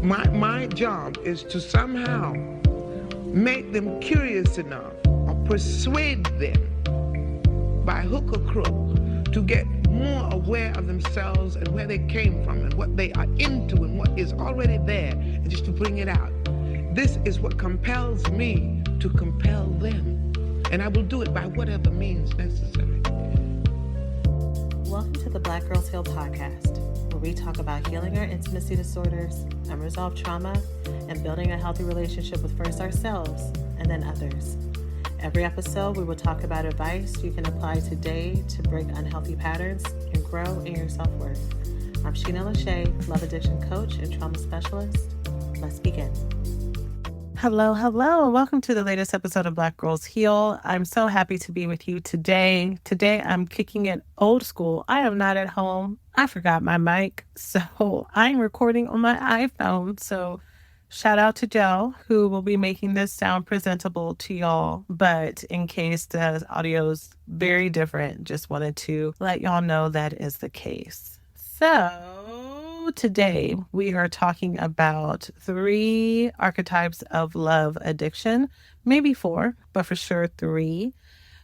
My job is to somehow make them curious enough or persuade them by hook or crook to get more aware of themselves and where they came from and what they are into and what is already there, and just to bring it out. This is what compels me to compel them, and I will do it by whatever means necessary. Welcome to the Black Girls Heal podcast, where we talk about healing our intimacy disorders, unresolved trauma, and building a healthy relationship with first ourselves and then others. Every episode, we will talk about advice you can apply today to break unhealthy patterns and grow in your self-worth. I'm Sheena Lachey, love addiction coach and trauma specialist. Let's begin. Hello, and welcome to the latest episode of Black Girls Heal. I'm so happy to be with you today. Today, I'm kicking it old school. I am not at home. I forgot my mic, so I'm recording on my iPhone. So shout out to Joe, who will be making this sound presentable to y'all. But in case the audio is very different, just wanted to let y'all know that is the case. So today we are talking about 3 archetypes of love addiction, maybe 4, but for sure 3.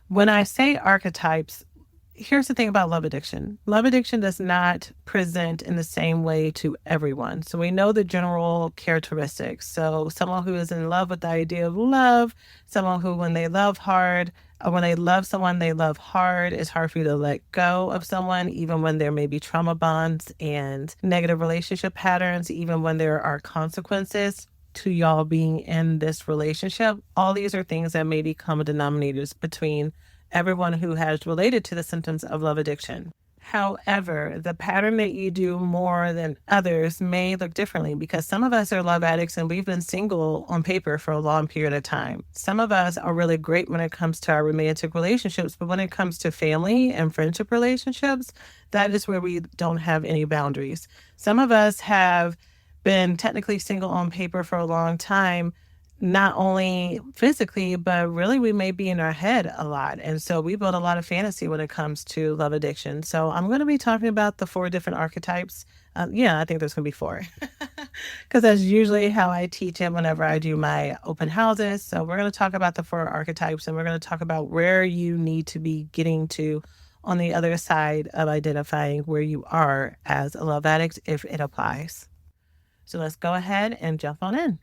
When I say archetypes, here's the thing about love addiction. Love addiction does not present in the same way to everyone. So we know the general characteristics. So someone who is in love with the idea of love, someone who when they love hard, or when they love someone, they love hard. It's hard for you to let go of someone, even when there may be trauma bonds and negative relationship patterns, even when there are consequences to y'all being in this relationship. All these are things that may be common denominators between everyone who has related to the symptoms of love addiction. However, the pattern that you do more than others may look differently because some of us are love addicts and we've been single on paper for a long period of time. Some of us are really great when it comes to our romantic relationships, but when it comes to family and friendship relationships, that is where we don't have any boundaries. Some of us have been technically single on paper for a long time, not only physically, but really we may be in our head a lot. And so we build a lot of fantasy when it comes to love addiction. So I'm going to be talking about the 4 different archetypes. I think there's going to be 4 because that's usually how I teach it whenever I do my open houses. So we're going to talk about the 4 archetypes and we're going to talk about where you need to be getting to on the other side of identifying where you are as a love addict if it applies. So let's go ahead and jump on in.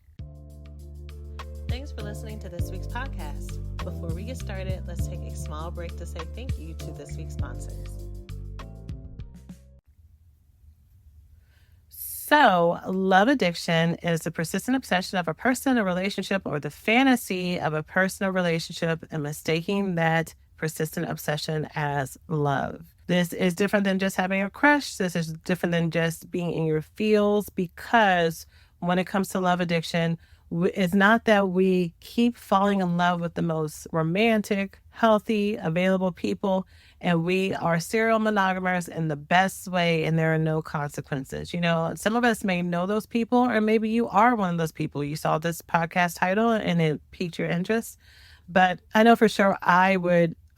Thanks for listening to this week's podcast. Before we get started, let's take a small break to say thank you to this week's sponsors. So, love addiction is the persistent obsession of a person, a relationship, or the fantasy of a person or relationship and mistaking that persistent obsession as love. This is different than just having a crush. This is different than just being in your feels because when it comes to love addiction, it's not that we keep falling in love with the most romantic, healthy, available people, and we are serial monogamers in the best way, and there are no consequences. You know, some of us may know those people, or maybe you are one of those people. You saw this podcast title and it piqued your interest. But I know for sure I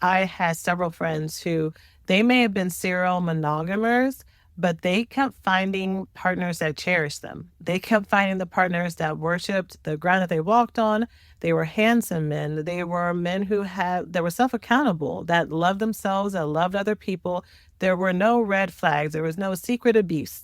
had several friends who they may have been serial monogamers, but they kept finding partners that cherished them. They kept finding the partners that worshiped the ground that they walked on. They were handsome men. They were men that were self-accountable, that loved themselves, that loved other people. There were no red flags. There was no secret abuse,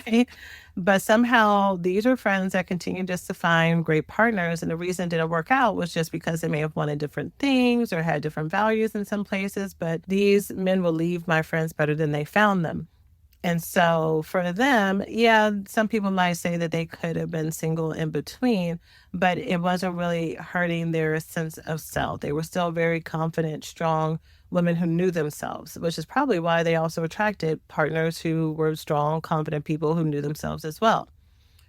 right? But somehow these were friends that continued just to find great partners. And the reason it didn't work out was just because they may have wanted different things or had different values in some places. But these men will leave my friends better than they found them. And so for them, some people might say that they could have been single in between, but it wasn't really hurting their sense of self. They were still very confident, strong women who knew themselves, which is probably why they also attracted partners who were strong, confident people who knew themselves as well.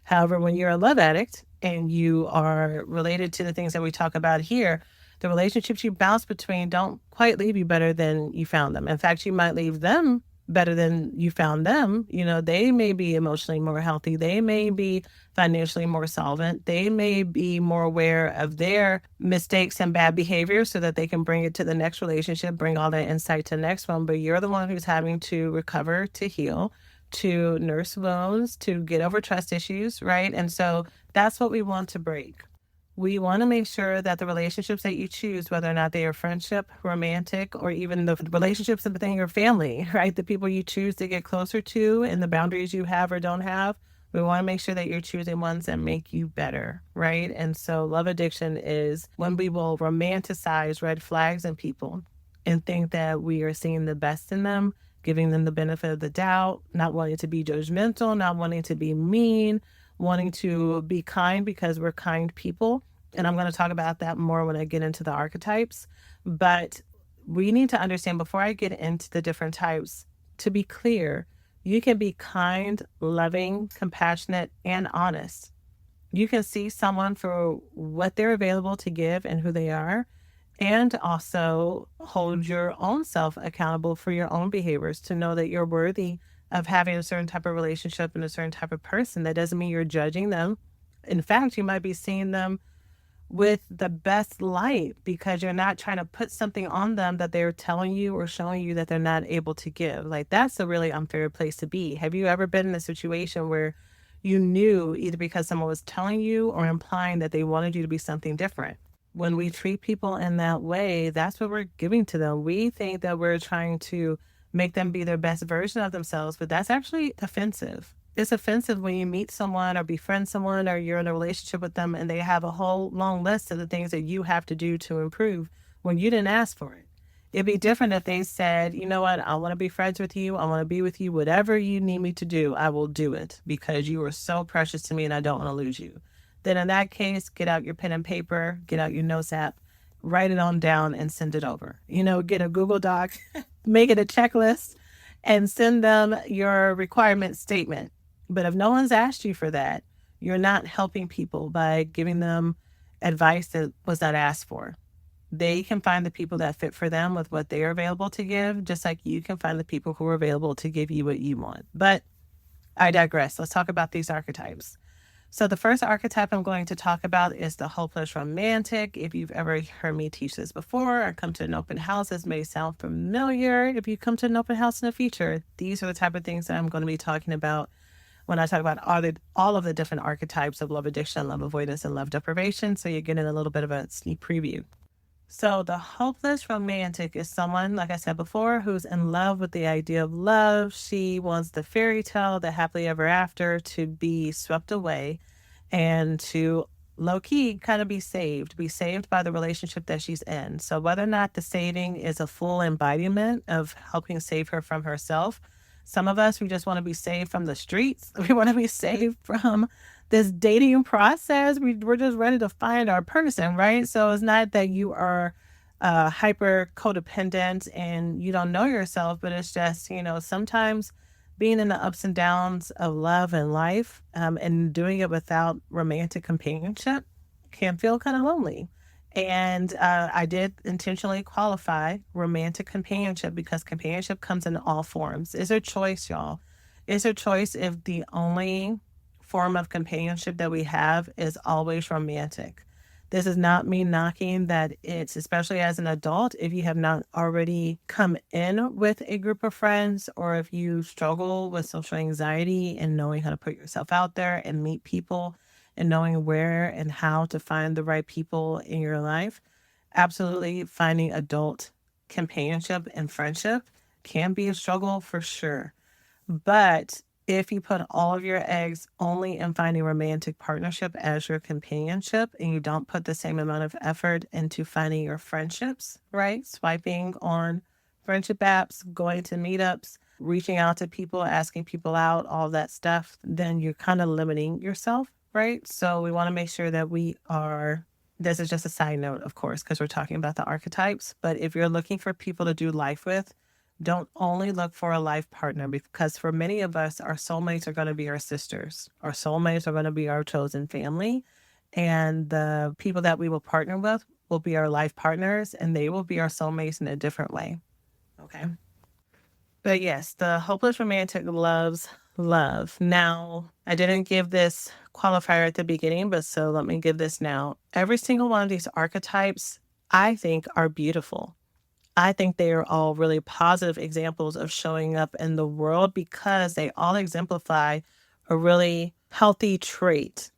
However, when you're a love addict and you are related to the things that we talk about here, the relationships you bounce between don't quite leave you better than you found them. In fact, you might leave them better than you found them. You know, they may be emotionally more healthy. They may be financially more solvent. They may be more aware of their mistakes and bad behavior so that they can bring it to the next relationship, bring all that insight to the next one. But you're the one who's having to recover, to heal, to nurse wounds, to get over trust issues, right? And so that's what we want to break. We want to make sure that the relationships that you choose, whether or not they are friendship, romantic, or even the relationships within your family, right? The people you choose to get closer to and the boundaries you have or don't have, we want to make sure that you're choosing ones that make you better, right? And so love addiction is when we will romanticize red flags in people and think that we are seeing the best in them, giving them the benefit of the doubt, not wanting to be judgmental, not wanting to be mean, wanting to be kind because we're kind people. And I'm going to talk about that more when I get into the archetypes. But we need to understand before I get into the different types, to be clear, you can be kind, loving, compassionate, and honest. You can see someone for what they're available to give and who they are, and also hold your own self accountable for your own behaviors to know that you're worthy of having a certain type of relationship and a certain type of person. That doesn't mean you're judging them. In fact, you might be seeing them with the best light because you're not trying to put something on them that they're telling you or showing you that they're not able to give. Like, that's a really unfair place to be. Have you ever been in a situation where you knew either because someone was telling you or implying that they wanted you to be something different? When we treat people in that way, that's what we're giving to them. We think that we're trying to make them be their best version of themselves, but that's actually offensive. It's offensive when you meet someone or befriend someone or you're in a relationship with them and they have a whole long list of the things that you have to do to improve when you didn't ask for it. It'd be different if they said, you know what, I want to be friends with you. I want to be with you. Whatever you need me to do, I will do it because you are so precious to me and I don't want to lose you. Then in that case, get out your pen and paper, get out your notes app, write it on down and send it over. Get a Google Doc, make it a checklist and send them your requirement statement. But if no one's asked you for that, you're not helping people by giving them advice that was not asked for. They can find the people that fit for them with what they are available to give, just like you can find the people who are available to give you what you want. But I digress. Let's talk about these archetypes. So the first archetype I'm going to talk about is the hopeless romantic. If you've ever heard me teach this before or come to an open house, this may sound familiar. If you come to an open house in the future, these are the type of things that I'm going to be talking about when I talk about all of the different archetypes of love addiction, love avoidance, and love deprivation. So you're getting a little bit of a sneak preview. So the hopeless romantic is someone, like I said before, who's in love with the idea of love. She wants the fairy tale, the happily ever after to be swept away and to low key kind of be saved by the relationship that she's in. So whether or not the saving is a full embodiment of helping save her from herself, some of us, we just want to be saved from the streets. We want to be saved from this dating process. We're just ready to find our person, right? So it's not that you are hyper codependent and you don't know yourself, but it's just, sometimes being in the ups and downs of love and life and doing it without romantic companionship can feel kind of lonely. And I did intentionally qualify romantic companionship because companionship comes in all forms. It's a choice, y'all. It's a choice if the only form of companionship that we have is always romantic. This is not me knocking that it's, especially as an adult, if you have not already come in with a group of friends or if you struggle with social anxiety and knowing how to put yourself out there and meet people and knowing where and how to find the right people in your life, absolutely finding adult companionship and friendship can be a struggle for sure. But if you put all of your eggs only in finding romantic partnership as your companionship and you don't put the same amount of effort into finding your friendships, right? Swiping on friendship apps, going to meetups, reaching out to people, asking people out, all that stuff, then you're kind of limiting yourself, right? So we want to make sure that this is just a side note, of course, because we're talking about the archetypes. But if you're looking for people to do life with, don't only look for a life partner, because for many of us, our soulmates are going to be our sisters. Our soulmates are going to be our chosen family. And the people that we will partner with will be our life partners, and they will be our soulmates in a different way. Okay. But yes, the hopeless romantic loves love. Now, I didn't give this qualifier at the beginning, but so let me give this now. Every single one of these archetypes, I think, are beautiful. I think they are all really positive examples of showing up in the world because they all exemplify a really healthy trait.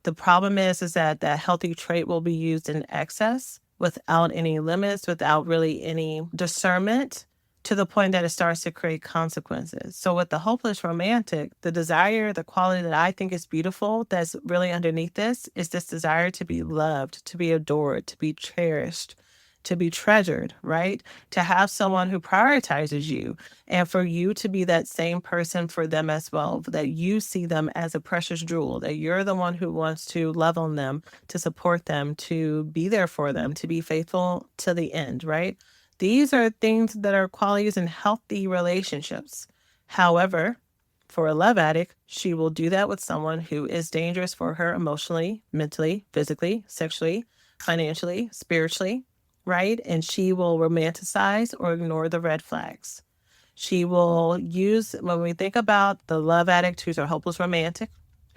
The problem is that that healthy trait will be used in excess without any limits, without really any discernment, to the point that it starts to create consequences. So with the hopeless romantic, the desire, the quality that I think is beautiful that's really underneath this is this desire to be loved, to be adored, to be cherished, to be treasured, right? To have someone who prioritizes you and for you to be that same person for them as well, that you see them as a precious jewel, that you're the one who wants to love on them, to support them, to be there for them, to be faithful to the end, right? These are things that are qualities in healthy relationships. However, for a love addict, she will do that with someone who is dangerous for her emotionally, mentally, physically, sexually, financially, spiritually, right? And she will romanticize or ignore the red flags. She will use, when we think about the love addict who's a hopeless romantic,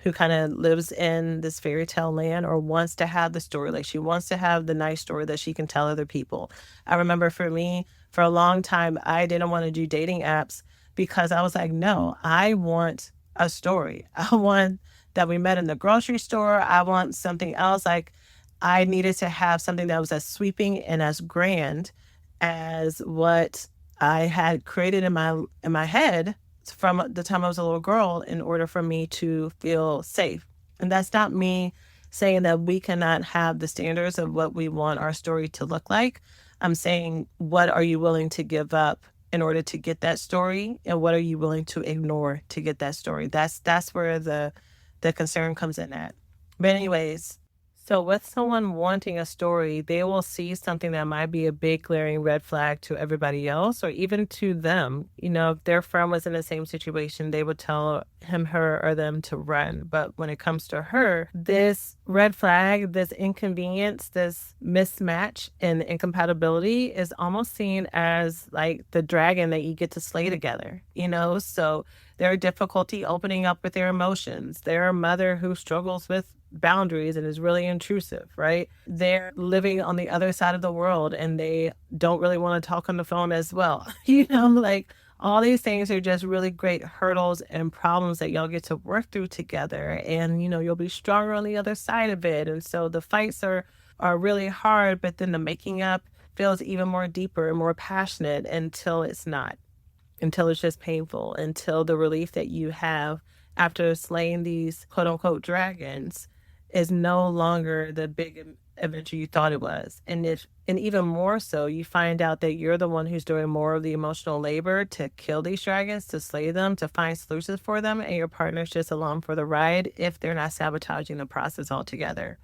who kind of lives in this fairy tale land or wants to have the story, like she wants to have the nice story that she can tell other people. I remember for me, for a long time, I didn't want to do dating apps because I was like, no, I want a story. I want that we met in the grocery store. I want something else. Like, I needed to have something that was as sweeping and as grand as what I had created in my head from the time I was a little girl in order for me to feel safe. And that's not me saying that we cannot have the standards of what we want our story to look like. I'm saying, what are you willing to give up in order to get that story? And what are you willing to ignore to get that story? That's where the concern comes in at. But anyways, so with someone wanting a story, they will see something that might be a big glaring red flag to everybody else or even to them. You know, if their friend was in the same situation, they would tell him, her, or them to run. But when it comes to her, this red flag, this inconvenience, this mismatch and incompatibility is almost seen as like the dragon that you get to slay together, you know? So their difficulty opening up with their emotions, their mother who struggles with boundaries and is really intrusive, right? They're living on the other side of the world and they don't really want to talk on the phone as well. You know, like all these things are just really great hurdles and problems that y'all get to work through together. And, you know, you'll be stronger on the other side of it. And so the fights are really hard, but then the making up feels even more deeper and more passionate until it's not, until it's just painful, until the relief that you have after slaying these quote unquote dragons is no longer the big adventure you thought it was. And even more so, you find out that you're the one who's doing more of the emotional labor to kill these dragons, to slay them, to find solutions for them, and your partner's just along for the ride if they're not sabotaging the process altogether.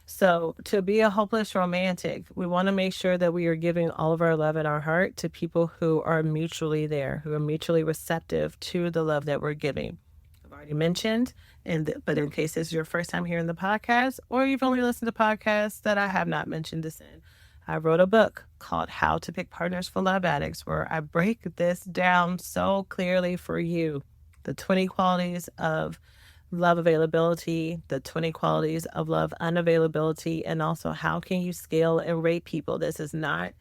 So to be a hopeless romantic, we want to make sure that we are giving all of our love and our heart to people who are mutually there, who are mutually receptive to the love that we're giving. I've already mentioned, but in case this is your first time hearing the podcast, or you've only listened to podcasts that I have not mentioned this in, I wrote a book called How to Pick Partners for Love Addicts, where I break this down so clearly for you. The 20 qualities of love availability, the 20 qualities of love unavailability, and also how can you scale and rate people. This is not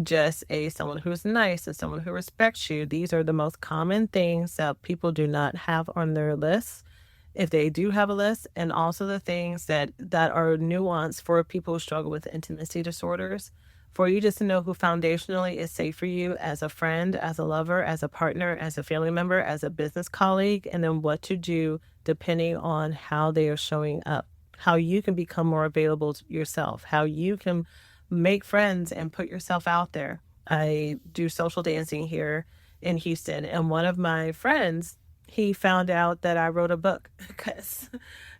just someone who's nice and someone who respects you. These are the most common things that people do not have on their list, if they do have a list, and also the things that are nuanced for people who struggle with intimacy disorders, for you just to know who foundationally is safe for you as a friend, as a lover, as a partner, as a family member, as a business colleague, and then what to do depending on how they are showing up, how you can become more available to yourself, how you can make friends and put yourself out there. I do social dancing here in Houston, and one of my friends, he found out that I wrote a book because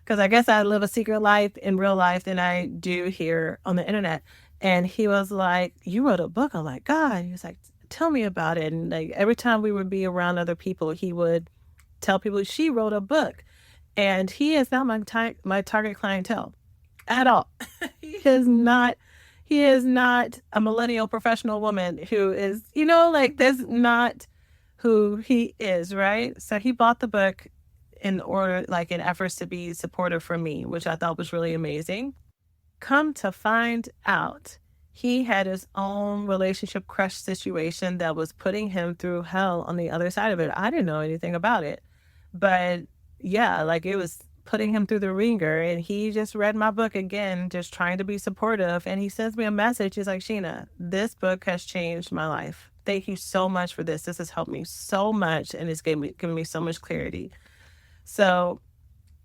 I guess I live a secret life in real life than I do here on the internet. And he was like, "You wrote a book?" I'm like, "God." He was like, "Tell me about it." And like every time we would be around other people, he would tell people she wrote a book. And he is not my target clientele at all. He is not a millennial professional woman who is, you know, like that's not who he is, right? So he bought the book in efforts to be supportive for me, which I thought was really amazing. Come to find out, he had his own relationship crush situation that was putting him through hell on the other side of it. I didn't know anything about it. But yeah, like it was putting him through the ringer. And he just read my book again, just trying to be supportive. And he sends me a message. He's like, Sheena, this book has changed my life. Thank you so much for this. This has helped me so much and it's given me so much clarity. So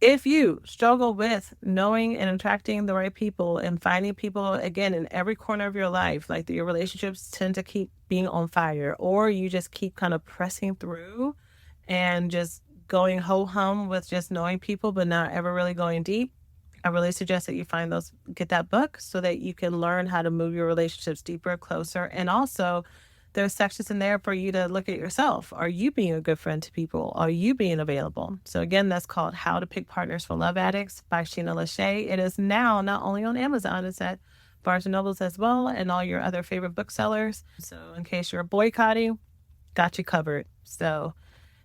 if you struggle with knowing and attracting the right people and finding people again in every corner of your life, like your relationships tend to keep being on fire, or you just keep kind of pressing through and just going ho hum with just knowing people, but not ever really going deep, I really suggest that you get that book so that you can learn how to move your relationships deeper, closer. And also, there's sections in there for you to look at yourself. Are you being a good friend to people? Are you being available? So, again, that's called How to Pick Partners for Love Addicts by Sheena Lachey. It is now not only on Amazon, it's at Barnes and Nobles as well, and all your other favorite booksellers. So, in case you're boycotting, got you covered. So,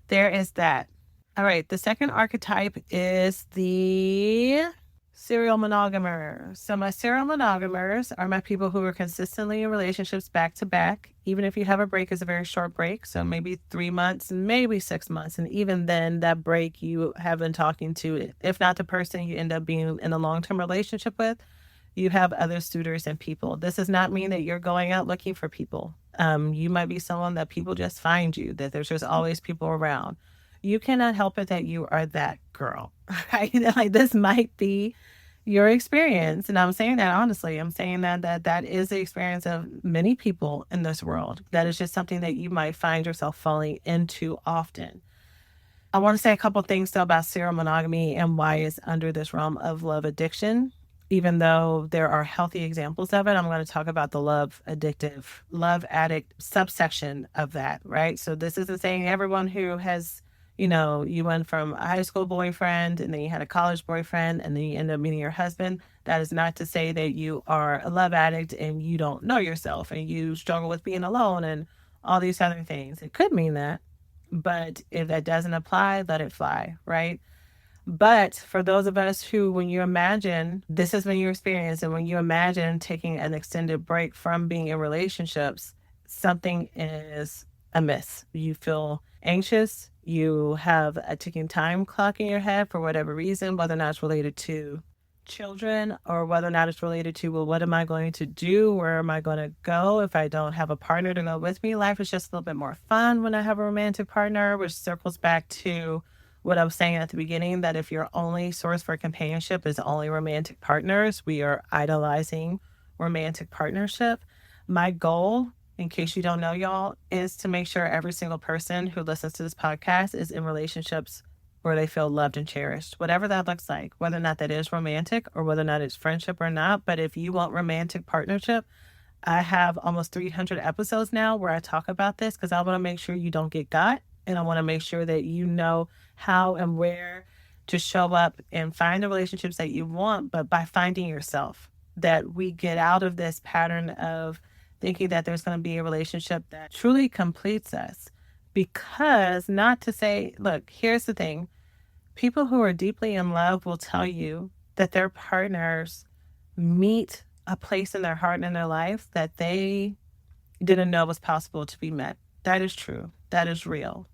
there is that. All right, the second archetype is the serial monogamer. So my serial monogamers are my people who are consistently in relationships back to back. Even if you have a break, it's a very short break. So maybe 3 months, maybe 6 months. And even then, that break you have been talking to, if not the person you end up being in a long-term relationship with, you have other suitors and people. This does not mean that you're going out looking for people. You might be someone that people just find you, that there's just always people around. You cannot help it that you are that girl, right? Like this might be your experience. And I'm saying that honestly. I'm saying that is the experience of many people in this world. That is just something that you might find yourself falling into often. I want to say a couple things though about serial monogamy and why it's under this realm of love addiction. Even though there are healthy examples of it, I'm going to talk about the love addict subsection of that, right? So this isn't saying everyone who has, you went from a high school boyfriend and then you had a college boyfriend and then you end up meeting your husband. That is not to say that you are a love addict and you don't know yourself and you struggle with being alone and all these other things. It could mean that, but if that doesn't apply, let it fly, right? But for those of us who, when you imagine this has been your experience, and when you imagine taking an extended break from being in relationships, something is amiss. You feel anxious. You have a ticking time clock in your head for whatever reason, whether or not it's related to children or whether or not it's related to, well, what am I going to do? Where am I going to go if I don't have a partner to go with me? Life is just a little bit more fun when I have a romantic partner, which circles back to what I was saying at the beginning, that if your only source for companionship is only romantic partners, we are idolizing romantic partnership. My goal, in case you don't know, y'all, is to make sure every single person who listens to this podcast is in relationships where they feel loved and cherished, whatever that looks like, whether or not that is romantic or whether or not it's friendship or not. But if you want romantic partnership, I have almost 300 episodes now where I talk about this because I want to make sure you don't get got. And I want to make sure that you know how and where to show up and find the relationships that you want, but by finding yourself, that we get out of this pattern of thinking that there's going to be a relationship that truly completes us. Because, not to say, look, here's the thing. People who are deeply in love will tell you that their partners meet a place in their heart and in their life that they didn't know was possible to be met. That is true. That is real.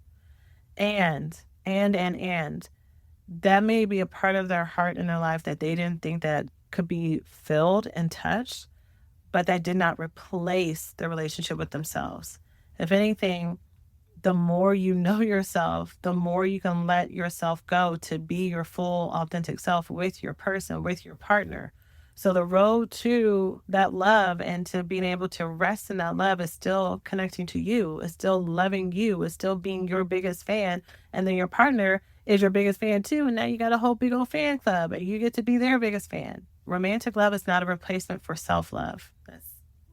And that may be a part of their heart and their life that they didn't think that could be filled and touched, but that did not replace the relationship with themselves. If anything, the more you know yourself, the more you can let yourself go to be your full, authentic self with your person, with your partner. So the road to that love and to being able to rest in that love is still connecting to you, is still loving you, is still being your biggest fan. And then your partner is your biggest fan too. And now you got a whole big old fan club and you get to be their biggest fan. Romantic love is not a replacement for self-love. That's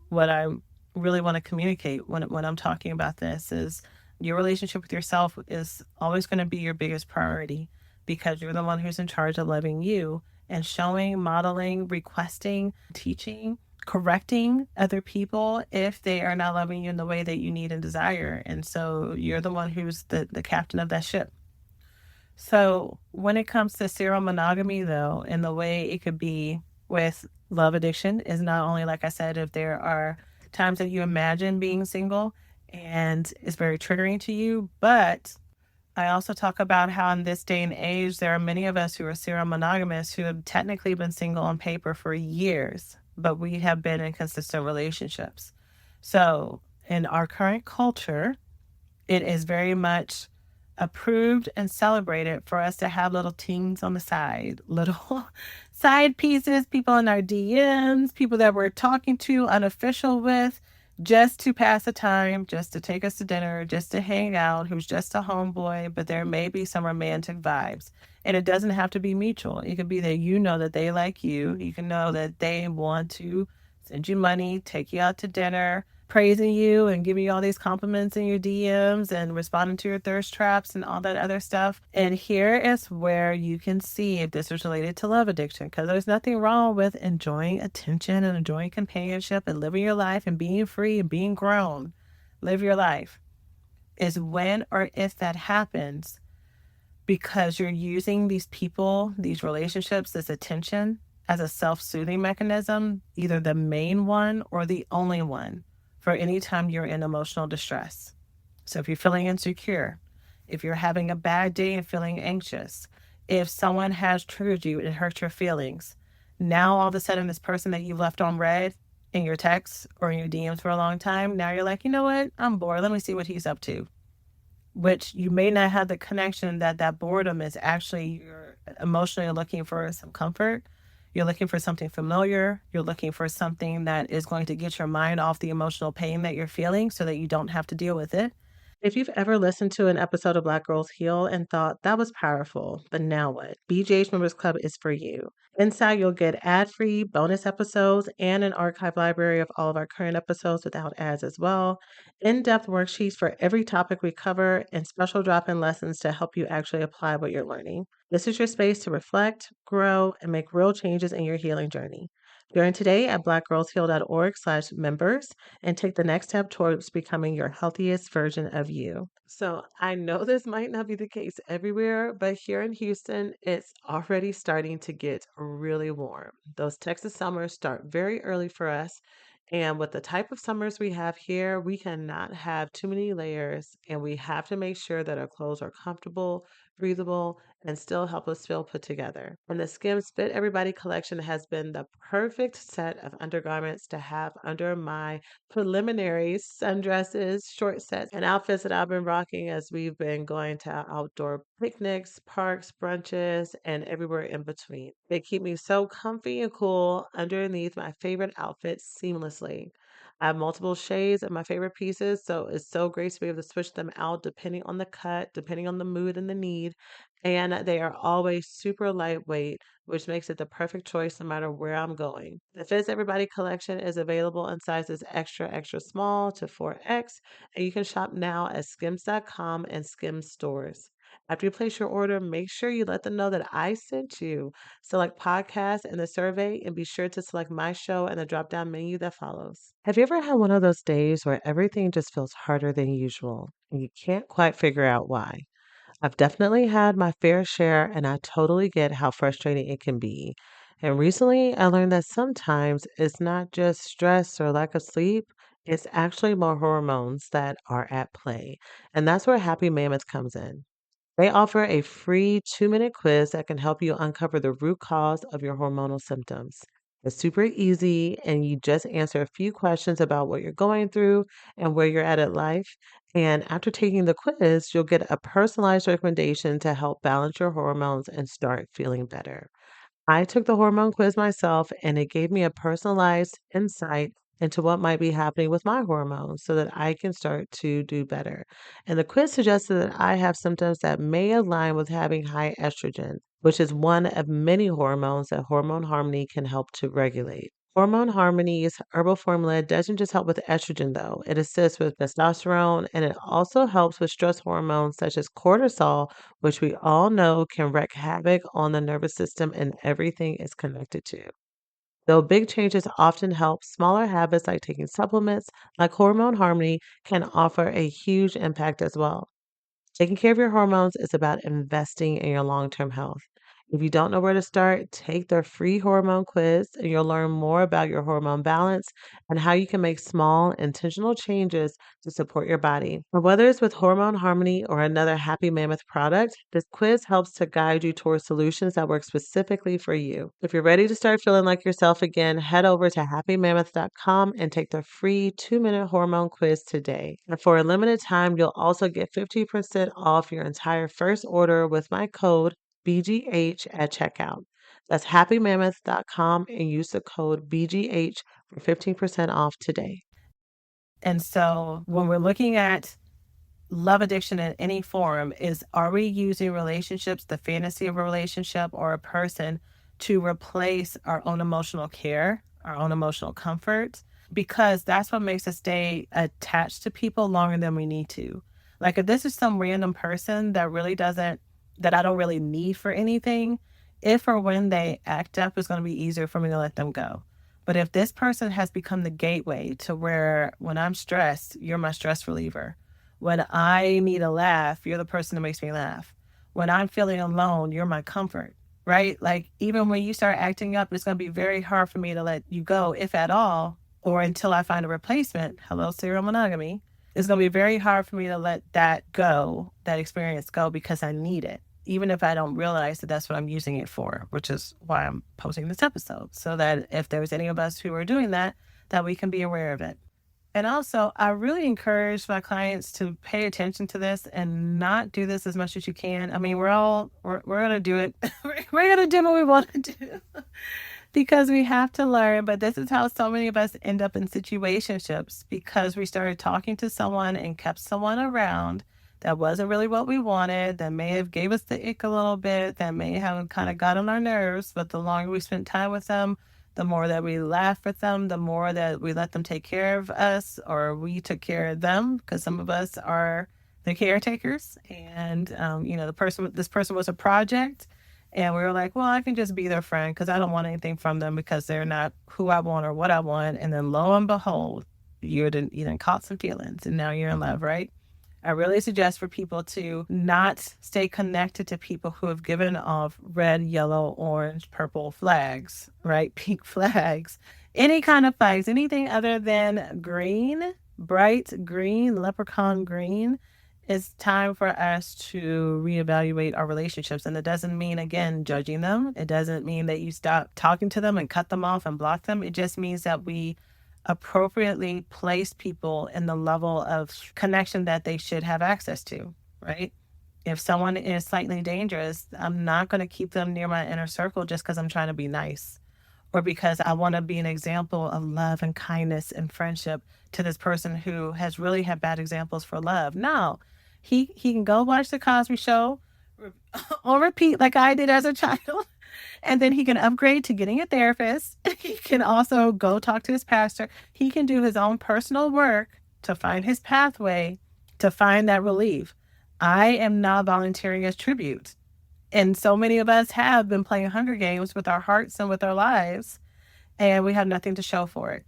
what I really want to communicate when I'm talking about this, is your relationship with yourself is always going to be your biggest priority because you're the one who's in charge of loving you and showing, modeling, requesting, teaching, correcting other people if they are not loving you in the way that you need and desire. And so you're the one who's the captain of that ship. So when it comes to serial monogamy, though, and the way it could be with love addiction is not only, like I said, if there are times that you imagine being single and it's very triggering to you, but I also talk about how in this day and age, there are many of us who are serial monogamous who have technically been single on paper for years, but we have been in consistent relationships. So in our current culture, it is very much approved and celebrated for us to have little teens on the side, little side pieces, people in our DMs, people that we're talking to, unofficial with, just to pass the time, just to take us to dinner, just to hang out, who's just a homeboy, but there may be some romantic vibes. And it doesn't have to be mutual. It could be that you know that they like you. You can know that they want to send you money, take you out to dinner, praising you and giving you all these compliments in your DMs and responding to your thirst traps and all that other stuff. And here is where you can see if this is related to love addiction, because there's nothing wrong with enjoying attention and enjoying companionship and living your life and being free and being grown. Live your life. Is when or if that happens because you're using these people, these relationships, this attention as a self-soothing mechanism, either the main one or the only one for any time you're in emotional distress. So if you're feeling insecure, if you're having a bad day and feeling anxious, if someone has triggered you and hurt your feelings, now all of a sudden this person that you left on red in your texts or in your DMs for a long time, now you're like, you know what? I'm bored. Let me see what he's up to. Which you may not have the connection that boredom is actually you're emotionally looking for some comfort. You're looking for something familiar. You're looking for something that is going to get your mind off the emotional pain that you're feeling so that you don't have to deal with it. If you've ever listened to an episode of Black Girls Heal and thought that was powerful, but now what? BJ's Members Club is for you. Inside, you'll get ad-free bonus episodes and an archive library of all of our current episodes without ads as well, in-depth worksheets for every topic we cover, and special drop-in lessons to help you actually apply what you're learning. This is your space to reflect, grow, and make real changes in your healing journey. Join today at blackgirlsheal.org/members and take the next step towards becoming your healthiest version of you. So I know this might not be the case everywhere, but here in Houston, it's already starting to get really warm. Those Texas summers start very early for us. And with the type of summers we have here, we cannot have too many layers, and we have to make sure that our clothes are comfortable, breathable, and still help us feel put together. And the Skims Fit Everybody collection has been the perfect set of undergarments to have under my preliminary sundresses, short sets, and outfits that I've been rocking as we've been going to outdoor picnics, parks, brunches, and everywhere in between. They keep me so comfy and cool underneath my favorite outfits seamlessly. I have multiple shades of my favorite pieces, so it's so great to be able to switch them out depending on the cut, depending on the mood and the need. And they are always super lightweight, which makes it the perfect choice no matter where I'm going. The Fits Everybody collection is available in sizes extra, extra small to 4X, and you can shop now at skims.com and Skims stores. After you place your order, make sure you let them know that I sent you. Select podcast in the survey and be sure to select my show in the drop down menu that follows. Have you ever had one of those days where everything just feels harder than usual and you can't quite figure out why? I've definitely had my fair share, and I totally get how frustrating it can be. And recently, I learned that sometimes it's not just stress or lack of sleep, it's actually more hormones that are at play. And that's where Happy Mammoth comes in. They offer a free 2-minute quiz that can help you uncover the root cause of your hormonal symptoms. It's super easy, and you just answer a few questions about what you're going through and where you're at in life. And after taking the quiz, you'll get a personalized recommendation to help balance your hormones and start feeling better. I took the hormone quiz myself, and it gave me a personalized insight into what might be happening with my hormones so that I can start to do better. And the quiz suggested that I have symptoms that may align with having high estrogen, which is one of many hormones that Hormone Harmony can help to regulate. Hormone Harmony's herbal formula doesn't just help with estrogen, though. It assists with testosterone, and it also helps with stress hormones such as cortisol, which we all know can wreak havoc on the nervous system and everything it's connected to. Though big changes often help, smaller habits like taking supplements like Hormone Harmony can offer a huge impact as well. Taking care of your hormones is about investing in your long term health. If you don't know where to start, take their free hormone quiz and you'll learn more about your hormone balance and how you can make small, intentional changes to support your body. And whether it's with Hormone Harmony or another Happy Mammoth product, this quiz helps to guide you towards solutions that work specifically for you. If you're ready to start feeling like yourself again, head over to happymammoth.com and take the free 2-minute hormone quiz today. And for a limited time, you'll also get 50% off your entire first order with my code BGH at checkout. That's happymammoth.com and use the code BGH for 15% off today. And so when we're looking at love addiction in any form, are we using relationships, the fantasy of a relationship or a person, to replace our own emotional care, our own emotional comfort? Because that's what makes us stay attached to people longer than we need to. Like if this is some random person that I don't really need for anything, if or when they act up, it's going to be easier for me to let them go. But if this person has become the gateway to where when I'm stressed, you're my stress reliever. When I need a laugh, you're the person that makes me laugh. When I'm feeling alone, you're my comfort, right? Like even when you start acting up, it's going to be very hard for me to let you go, if at all, or until I find a replacement. Hello, serial monogamy. It's going to be very hard for me to let that go, that experience go, because I need it, even if I don't realize that that's what I'm using it for, which is why I'm posting this episode, so that if there's any of us who are doing that, that we can be aware of it. And also, I really encourage my clients to pay attention to this and not do this as much as you can. I mean, we're going to do it. We're going to do what we want to do because we have to learn. But this is how so many of us end up in situationships, because we started talking to someone and kept someone around that wasn't really what we wanted, that may have gave us the ick a little bit, that may have kind of got on our nerves. But the longer we spent time with them, the more that we laugh with them, the more that we let them take care of us, or we took care of them, because some of us are the caretakers. And, this person was a project, and we were like, well, I can just be their friend because I don't want anything from them because they're not who I want or what I want. And then lo and behold, you done caught some feelings and now you're in love, right? I really suggest for people to not stay connected to people who have given off red, yellow, orange, purple flags, right? Pink flags, any kind of flags, anything other than green, bright green, leprechaun green. It's time for us to reevaluate our relationships. And it doesn't mean, again, judging them. It doesn't mean that you stop talking to them and cut them off and block them. It just means that we appropriately place people in the level of connection that they should have access to, right? If someone is slightly dangerous, I'm not going to keep them near my inner circle just because I'm trying to be nice, or because I want to be an example of love and kindness and friendship to this person who has really had bad examples for love. No, he can go watch the Cosby Show on repeat like I did as a child. And then he can upgrade to getting a therapist. He can also go talk to his pastor. He can do his own personal work to find his pathway, to find that relief. I am not volunteering as tribute. And so many of us have been playing Hunger Games with our hearts and with our lives, and we have nothing to show for it.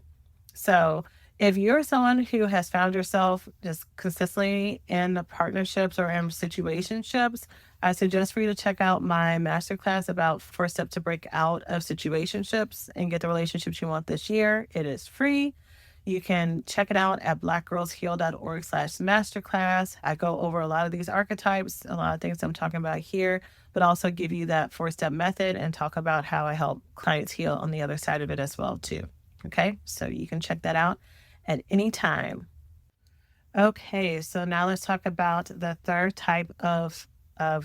So if you're someone who has found yourself just consistently in partnerships or in situationships, I suggest for you to check out my masterclass about 4 steps to break out of situationships and get the relationships you want this year. It is free. You can check it out at blackgirlsheal.org/masterclass. I go over a lot of these archetypes, a lot of things I'm talking about here, but also give you that 4-step method and talk about how I help clients heal on the other side of it as well too. Okay, so you can check that out at any time. Okay, so now let's talk about the third type of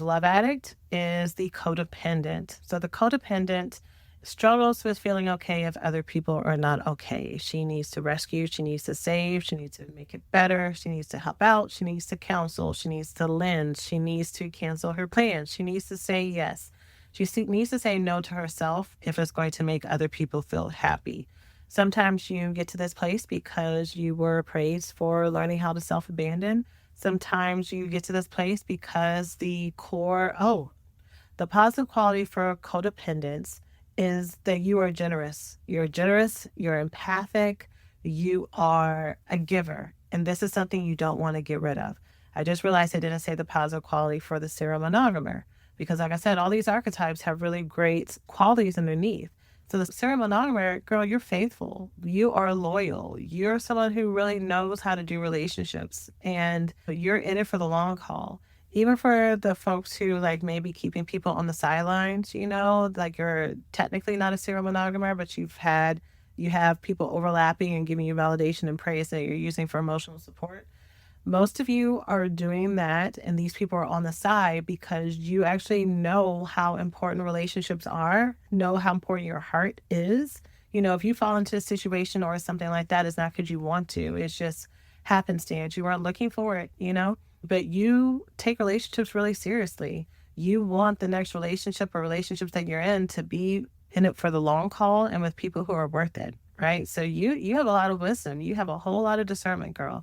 love addict, is the codependent. So the codependent struggles with feeling okay if other people are not okay. She needs to rescue, she needs to save, she needs to make it better, she needs to help out, she needs to counsel, she needs to lend, she needs to cancel her plans, she needs to say yes. She needs to say no to herself if it's going to make other people feel happy. Sometimes you get to this place because you were praised for learning how to self-abandon. Sometimes you get to this place because the positive quality for codependence is that you are generous. You're generous, you're empathic, you are a giver. And this is something you don't want to get rid of. I just realized I didn't say the positive quality for the serial monogamer. Because like I said, all these archetypes have really great qualities underneath. So the serial monogamer, girl, you're faithful. You are loyal. You're someone who really knows how to do relationships, and you're in it for the long haul. Even for the folks who like maybe keeping people on the sidelines, like you're technically not a serial monogamer, but you have people overlapping and giving you validation and praise that you're using for emotional support. Most of you are doing that, and these people are on the side because you actually know how important relationships are, know how important your heart is. If you fall into a situation or something like that, it's not because you want to. It's just happenstance. You weren't looking for it, but you take relationships really seriously. You want the next relationship or relationships that you're in to be in it for the long haul and with people who are worth it, right? So you have a lot of wisdom. You have a whole lot of discernment, girl.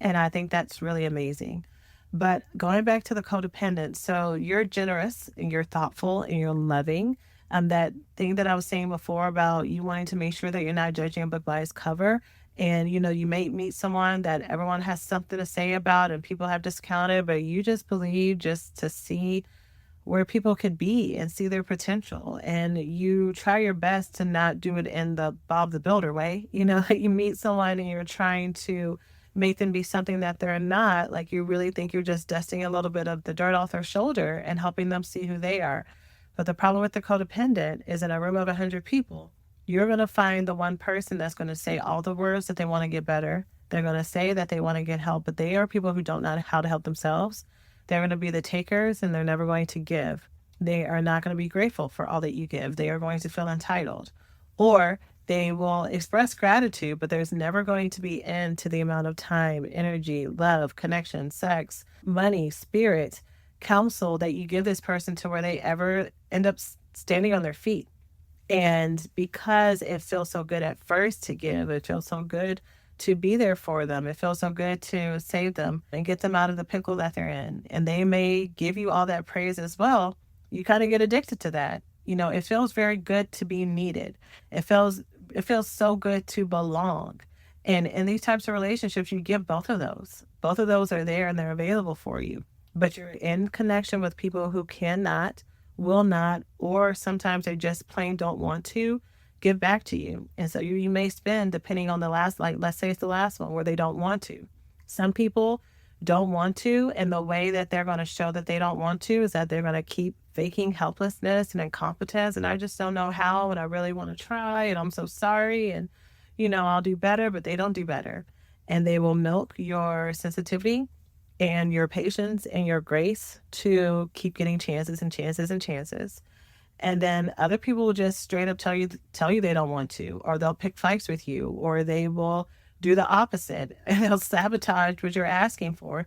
And I think that's really amazing. But going back to the codependent, so you're generous and you're thoughtful and you're loving. That thing that I was saying before about you wanting to make sure that you're not judging a book by its cover. And, you may meet someone that everyone has something to say about and people have discounted, but you just believe just to see where people could be and see their potential. And you try your best to not do it in the Bob the Builder way. You meet someone and you're trying to make them be something that they're not. Like you really think you're just dusting a little bit of the dirt off their shoulder and helping them see who they are. But the problem with the codependent is in a room of 100 people, you're going to find the one person that's going to say all the words that they want to get better. They're going to say that they want to get help, but they are people who don't know how to help themselves. They're going to be the takers and they're never going to give. They are not going to be grateful for all that you give. They are going to feel entitled. Or they will express gratitude, but there's never going to be end to the amount of time, energy, love, connection, sex, money, spirit, counsel that you give this person to where they ever end up standing on their feet. And because it feels so good at first to give, it feels so good to be there for them. It feels so good to save them and get them out of the pickle that they're in. And they may give you all that praise as well. You kind of get addicted to that. It feels very good to be needed. It feels so good to belong. And in these types of relationships, you give both of those. Both of those are there and they're available for you. But you're in connection with people who cannot, will not, or sometimes they just plain don't want to give back to you. And so you may spend, depending on the last, like let's say it's the last one where they don't want to. Some people don't want to, and the way that they're going to show that they don't want to is that they're going to keep faking helplessness and incompetence, and I just don't know how, and I really want to try, and I'm so sorry, and I'll do better, but they don't do better. And they will milk your sensitivity and your patience and your grace to keep getting chances and chances and chances. And then other people will just straight up tell you they don't want to, or they'll pick fights with you, or they will do the opposite and they'll sabotage what you're asking for.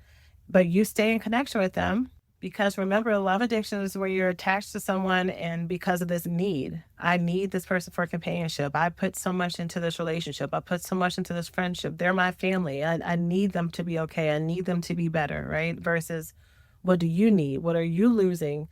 But you stay in connection with them because remember, love addiction is where you're attached to someone and because of this need. I need this person for companionship. I put so much into this relationship. I put so much into this friendship. They're my family. I need them to be okay. I need them to be better, right? Versus what do you need? What are you losing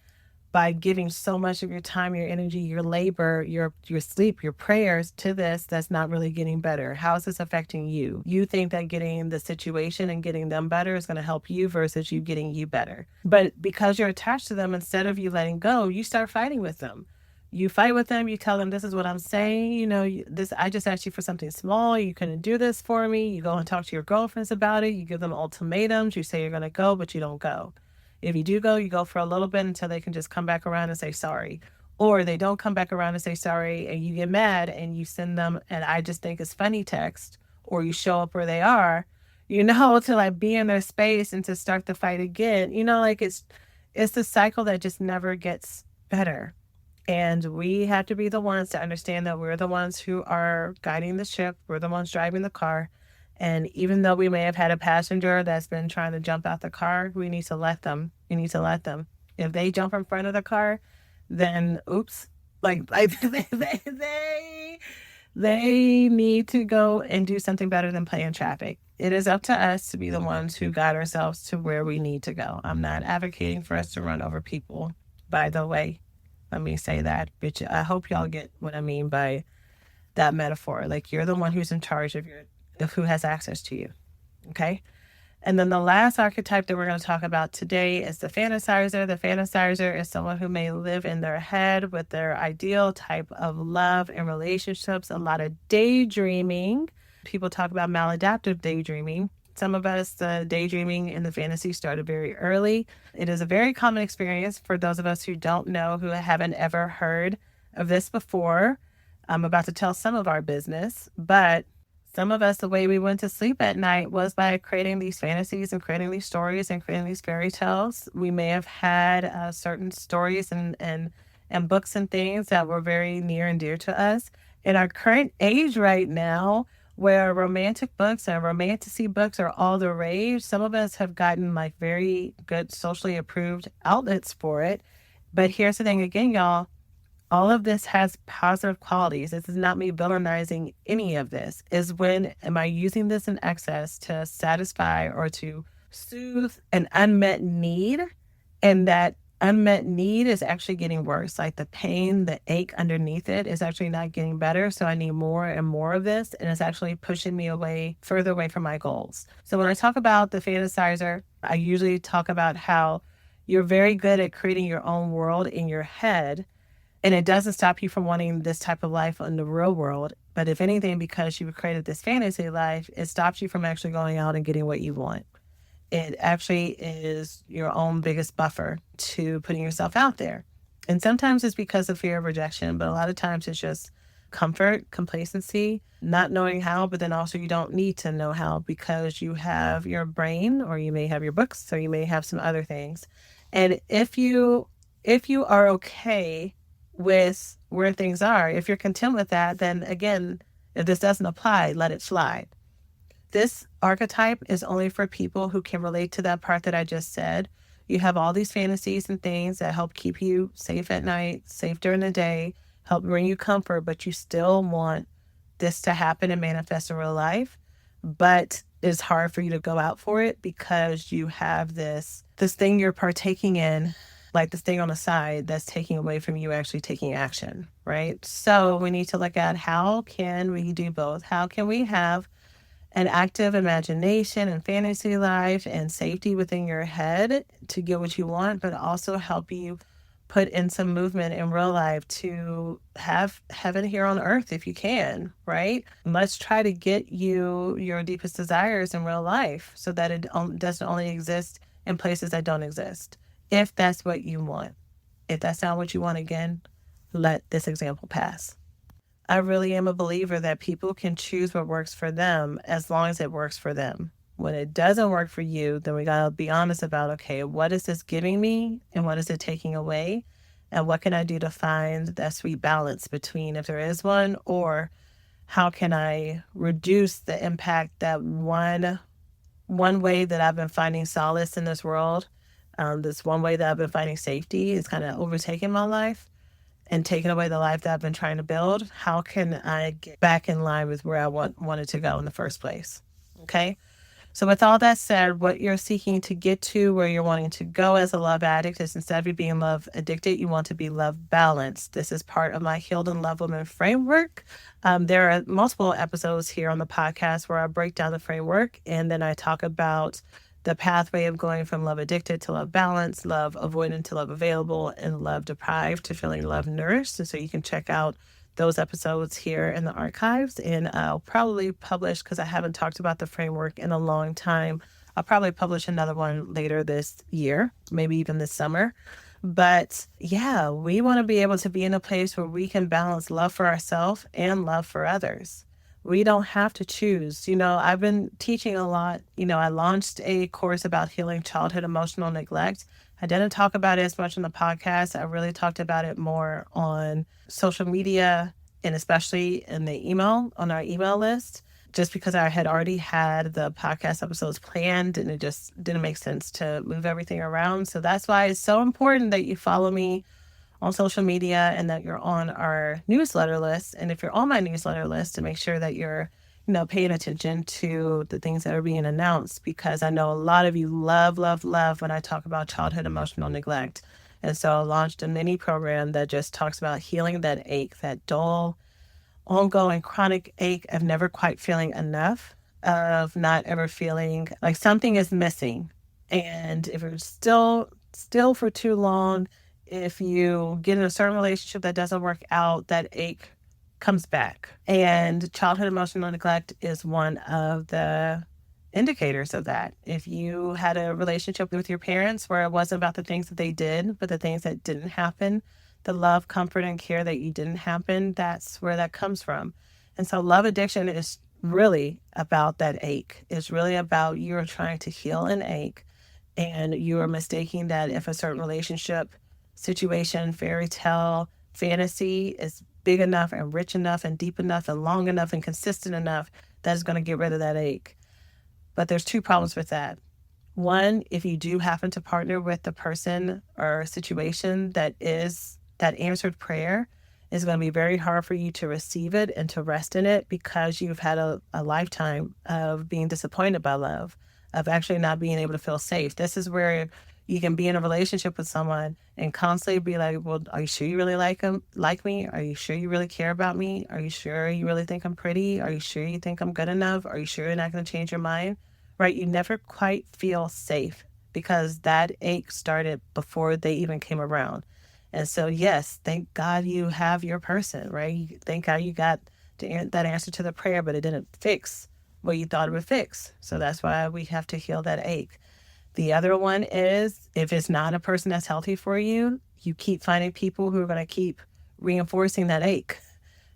by giving so much of your time, your energy, your labor, your sleep, your prayers to this that's not really getting better? How is this affecting you? You think that getting the situation and getting them better is going to help you versus you getting you better. But because you're attached to them, instead of you letting go, you start fighting with them. You fight with them. You tell them, this is what I'm saying. I just asked you for something small. You couldn't do this for me. You go and talk to your girlfriends about it. You give them ultimatums. You say you're going to go, but you don't go. If you do go, you go for a little bit until they can just come back around and say sorry. Or they don't come back around and say sorry and you get mad and you send them and I just think it's funny text, or you show up where they are, to like be in their space and to start the fight again. It's the cycle that just never gets better. And we have to be the ones to understand that we're the ones who are guiding the ship. We're the ones driving the car. And even though we may have had a passenger that's been trying to jump out the car, we need to let them. If they jump in front of the car, then oops, they need to go and do something better than play in traffic. It is up to us to be the ones who guide ourselves to where we need to go. I'm not advocating for us to run over people, by the way. Let me say that. Bitch, I hope y'all get what I mean by that metaphor. Like you're the one who's in charge of who has access to you. Okay? And then the last archetype that we're going to talk about today is the fantasizer. The fantasizer is someone who may live in their head with their ideal type of love and relationships, a lot of daydreaming. People talk about maladaptive daydreaming. Some of us, the daydreaming and the fantasy started very early. It is a very common experience for those of us who don't know, who haven't ever heard of this before. I'm about to tell some of our business, but some of us, the way we went to sleep at night was by creating these fantasies and creating these stories and creating these fairy tales. We may have had certain stories and books and things that were very near and dear to us. In our current age right now, where romantic books and romantasy books are all the rage, some of us have gotten like very good socially approved outlets for it. But here's the thing again, y'all. All of this has positive qualities. This is not me villainizing any of this. Is when am I using this in excess to satisfy or to soothe an unmet need? And that unmet need is actually getting worse. Like the pain, the ache underneath it is actually not getting better. So I need more and more of this. And it's actually pushing me away, further away from my goals. So when I talk about the fantasizer, I usually talk about how you're very good at creating your own world in your head. And it doesn't stop you from wanting this type of life in the real world. But if anything, because you created this fantasy life, it stops you from actually going out and getting what you want. It actually is your own biggest buffer to putting yourself out there. And sometimes it's because of fear of rejection, but a lot of times it's just comfort, complacency, not knowing how, but then also you don't need to know how because you have your brain, or you may have your books, or you may have some other things. And if you are okay with where things are, if you're content with that, then again, if this doesn't apply, let it slide. This archetype is only for people who can relate to that part that I just said. You have all these fantasies and things that help keep you safe at night, safe during the day, help bring you comfort, but you still want this to happen and manifest in real life. But it's hard for you to go out for it because you have this thing you're partaking in, like this thing on the side that's taking away from you actually taking action, right? So we need to look at how can we do both? How can we have an active imagination and fantasy life and safety within your head to get what you want, but also help you put in some movement in real life to have heaven here on earth if you can, right? Let's try to get you your deepest desires in real life so that it doesn't only exist in places that don't exist. If that's what you want. If that's not what you want, again, let this example pass. I really am a believer that people can choose what works for them as long as it works for them. When it doesn't work for you, then we got to be honest about, okay, what is this giving me and what is it taking away? And what can I do to find that sweet balance between, if there is one, or how can I reduce the impact that one way that I've been finding solace in this world, this one way that I've been finding safety is kind of overtaking my life and taking away the life that I've been trying to build. How can I get back in line with where I wanted to go in the first place? Okay. So with all that said, what you're seeking to get to, where you're wanting to go as a love addict, is instead of you being love addicted, you want to be love balanced. This is part of my Healed and Love Woman framework. There are multiple episodes here on the podcast where I break down the framework, and then I talk about the pathway of going from love addicted to love balanced, love avoidant to love available, and love deprived to feeling love nourished. And so you can check out those episodes here in the archives, and I'll probably publish, because I haven't talked about the framework in a long time, I'll probably publish another one later this year, maybe even this summer. But yeah, we want to be able to be in a place where we can balance love for ourselves and love for others. We don't have to choose. I've been teaching a lot. I launched a course about healing childhood emotional neglect. I didn't talk about it as much on the podcast. I really talked about it more on social media, and especially in the email, on our email list, just because I had already had the podcast episodes planned and it just didn't make sense to move everything around. So that's why it's so important that you follow me on social media and that you're on our newsletter list. And if you're on my newsletter list, to make sure that you're paying attention to the things that are being announced, because I know a lot of you love when I talk about childhood emotional neglect. And so I launched a mini program that just talks about healing that ache, that dull, ongoing chronic ache of never quite feeling enough, of not ever feeling like something is missing. And if it's still for too long, if you get in a certain relationship that doesn't work out, that ache comes back. And childhood emotional neglect is one of the indicators of that. If you had a relationship with your parents where it wasn't about the things that they did, but the things that didn't happen, the love, comfort, and care that you didn't happen, that's where that comes from. And so love addiction is really about that ache. It's really about you're trying to heal an ache, and you are mistaking that if a certain relationship, situation, fairy tale, fantasy is big enough and rich enough and deep enough and long enough and consistent enough, that is going to get rid of that ache. But there's two problems with that. One, if you do happen to partner with the person or situation that is that answered prayer, it's going to be very hard for you to receive it and to rest in it because you've had a lifetime of being disappointed by love, of actually not being able to feel safe. This is where you can be in a relationship with someone and constantly be like, well, are you sure you really like me? Are you sure you really care about me? Are you sure you really think I'm pretty? Are you sure you think I'm good enough? Are you sure you're not going to change your mind? Right? You never quite feel safe because that ache started before they even came around. And so, yes, thank God you have your person, right? Thank God you got that answer to the prayer, but it didn't fix what you thought it would fix. So that's why we have to heal that ache. The other one is if it's not a person that's healthy for you, you keep finding people who are going to keep reinforcing that ache.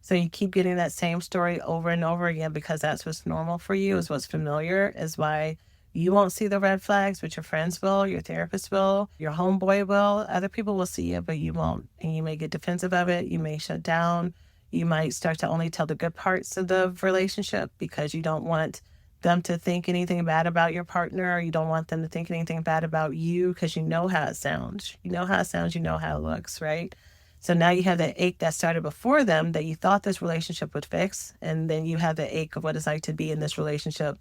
So you keep getting that same story over and over again because that's what's normal for you, is what's familiar, is why you won't see the red flags, but your friends will, your therapist will, your homeboy will, other people will see it, but you won't. And you may get defensive of it. You may shut down. You might start to only tell the good parts of the relationship because you don't want them to think anything bad about your partner, or you don't want them to think anything bad about you because you know how it sounds. You know how it sounds, you know how it looks, right? So now you have that ache that started before them that you thought this relationship would fix. And then you have the ache of what it's like to be in this relationship.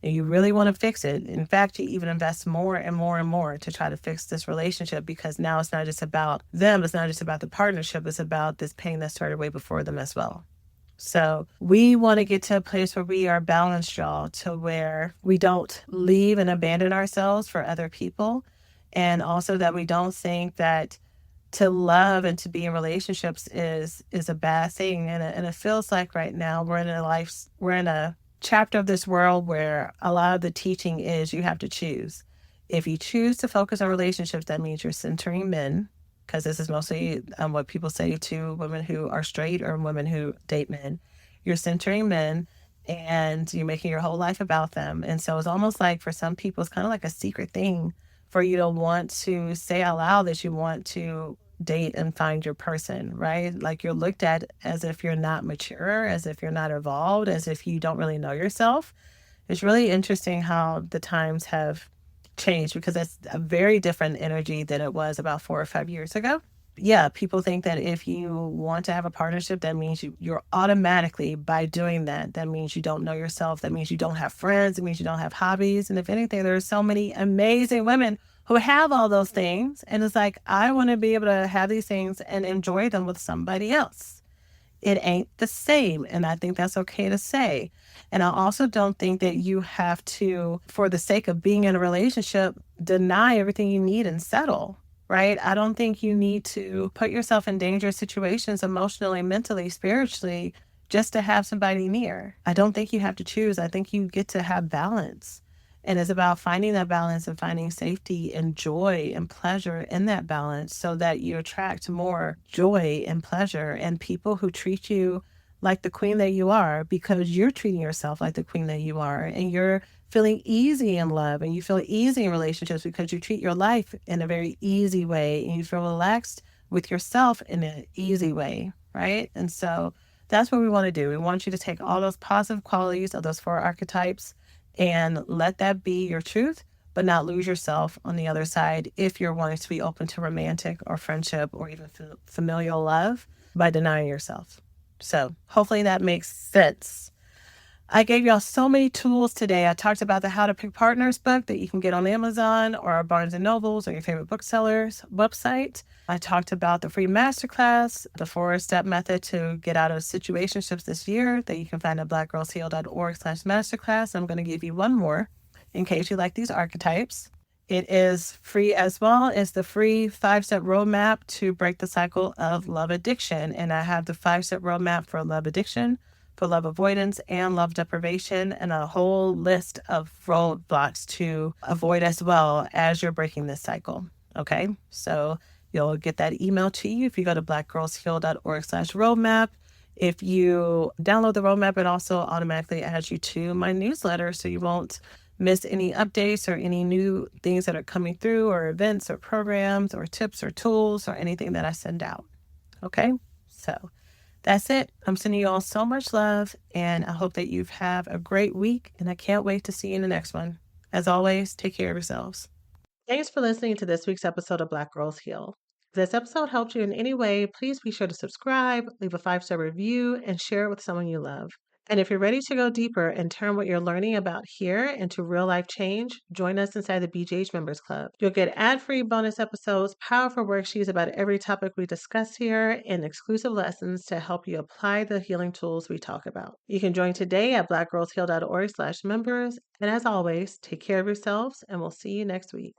And you really want to fix it. In fact, you even invest more and more and more to try to fix this relationship because now it's not just about them. It's not just about the partnership. It's about this pain that started way before them as well. So we want to get to a place where we are balanced, y'all, to where we don't leave and abandon ourselves for other people. And also that we don't think that to love and to be in relationships is a bad thing. And it feels like right now we're in a chapter of this world where a lot of the teaching is you have to choose. If you choose to focus on relationships, that means you're centering men, because this is mostly what people say to women who are straight or women who date men. You're centering men and you're making your whole life about them. And so it's almost like for some people, it's kind of like a secret thing for you to want to say out loud that you want to date and find your person, right? Like you're looked at as if you're not mature, as if you're not evolved, as if you don't really know yourself. It's really interesting how the times have changed because that's a very different energy than it was about 4 or 5 years ago. Yeah, people think that if you want to have a partnership, that means you're automatically, by doing that, that means you don't know yourself. That means you don't have friends. It means you don't have hobbies. And if anything, there are so many amazing women who have all those things. And it's like, I want to be able to have these things and enjoy them with somebody else. It ain't the same. And I think that's okay to say. And I also don't think that you have to, for the sake of being in a relationship, deny everything you need and settle, right? I don't think you need to put yourself in dangerous situations emotionally, mentally, spiritually, just to have somebody near. I don't think you have to choose. I think you get to have balance. And it's about finding that balance and finding safety and joy and pleasure in that balance so that you attract more joy and pleasure and people who treat you like the queen that you are because you're treating yourself like the queen that you are. And you're feeling easy in love and you feel easy in relationships because you treat your life in a very easy way and you feel relaxed with yourself in an easy way, right? And so that's what we want to do. We want you to take all those positive qualities of those 4 archetypes and let that be your truth, but not lose yourself on the other side if you're wanting to be open to romantic or friendship or even familial love by denying yourself. So hopefully that makes sense. I gave y'all so many tools today. I talked about the How to Pick Partners book that you can get on Amazon or Barnes & Nobles or your favorite bookseller's website. I talked about the free masterclass, the 4-step method to get out of situationships this year that you can find at blackgirlsheal.org/masterclass. I'm going to give you one more in case you like these archetypes. It is free as well as the free 5-step roadmap to break the cycle of love addiction. And I have the 5-step roadmap for love addiction, for love avoidance, and love deprivation, and a whole list of roadblocks to avoid as well as you're breaking this cycle. Okay, so you'll get that email to you if you go to blackgirlsheal.org/roadmap. If you download the roadmap, it also automatically adds you to my newsletter so you won't miss any updates or any new things that are coming through, or events or programs or tips or tools or anything that I send out. Okay, so that's it. I'm sending you all so much love, and I hope that you have a great week, and I can't wait to see you in the next one. As always, take care of yourselves. Thanks for listening to this week's episode of Black Girls Heal. If this episode helped you in any way, please be sure to subscribe, leave a 5-star review, and share it with someone you love. And if you're ready to go deeper and turn what you're learning about here into real life change, join us inside the BGH Members Club. You'll get ad-free bonus episodes, powerful worksheets about every topic we discuss here, and exclusive lessons to help you apply the healing tools we talk about. You can join today at blackgirlsheal.org/members. And as always, take care of yourselves, and we'll see you next week.